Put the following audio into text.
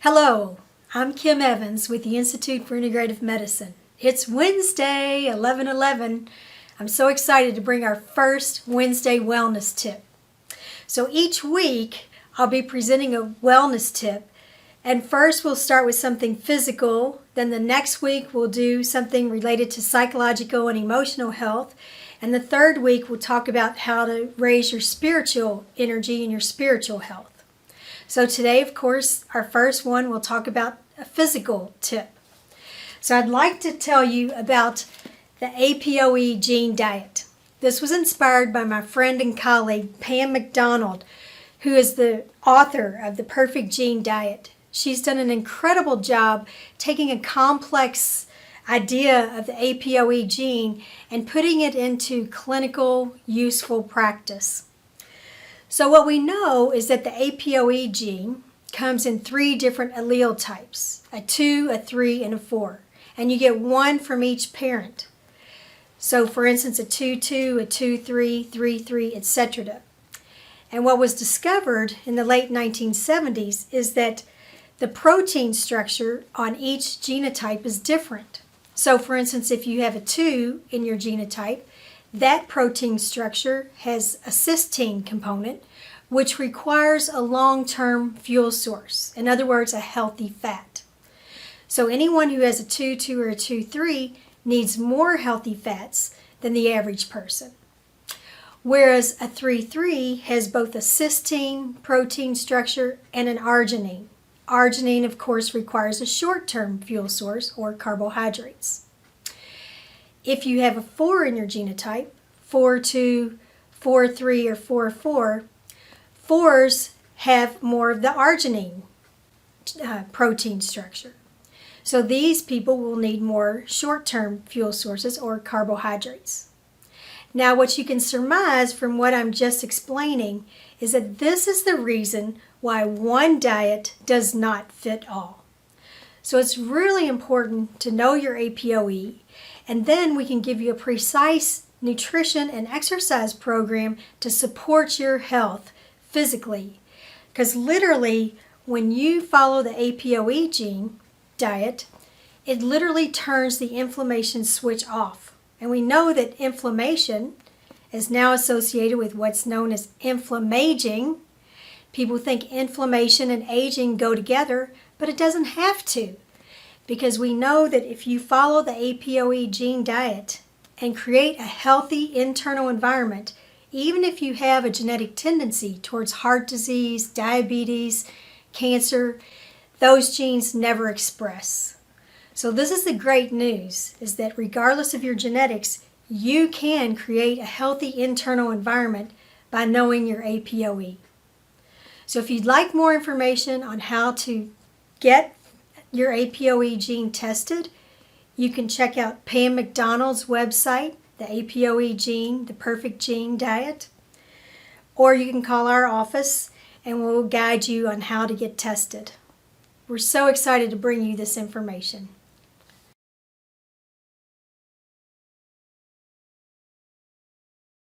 Hello, I'm Kim Evans with the Institute for Integrative Medicine. It's Wednesday, 11/11. I'm so excited to bring our first Wednesday wellness tip. So each week I'll be presenting a wellness tip, and first we'll start with something physical, then the next week we'll do something related to psychological and emotional health, and the third week we'll talk about how to raise your spiritual energy and your spiritual health. So today, of course, our first one, we'll talk about a physical tip. So I'd like to tell you about the APO E gene diet. This was inspired by my friend and colleague, Pam McDonald, who is the author of The Perfect Gene Diet. She's done an incredible job taking a complex idea of the APO E gene and putting it into clinical, useful practice. So what we know is that the APO E gene comes in 3 different allele types, a 2, a 3, and a 4. And you get 1 from each parent. So for instance, a 2-2, a 2-3, 3-3, etc. And what was discovered in the late 1970s is that the protein structure on each genotype is different. So for instance, if you have a 2 in your genotype, that protein structure has a cysteine component, which requires a long-term fuel source. In other words, a healthy fat. So anyone who has a 2-2 or a 2-3 needs more healthy fats than the average person. Whereas a 3-3 has both a cysteine protein structure and an arginine. Arginine, of course, requires a short-term fuel source or carbohydrates. If you have a 4 in your genotype, 4-2, 4-3, or 4-4, 4s have more of the arginine protein structure. So these people will need more short-term fuel sources or carbohydrates. Now what you can surmise from what I'm just explaining is that this is the reason why one diet does not fit all. So it's really important to know your APO E, and then we can give you a precise nutrition and exercise program to support your health physically. Because literally, when you follow the APO E gene diet, it literally turns the inflammation switch off. And we know that inflammation is now associated with what's known as inflammaging. People think inflammation and aging go together, but it doesn't have to. Because we know that if you follow the APO E gene diet and create a healthy internal environment, even if you have a genetic tendency towards heart disease, diabetes, cancer, those genes never express. So this is the great news, is that regardless of your genetics, you can create a healthy internal environment by knowing your APO E. So if you'd like more information on how to get your APO E gene tested, you can check out Pam McDonald's website, the APO E gene, the Perfect Gene Diet, or you can call our office and we'll guide you on how to get tested. We're so excited to bring you this information.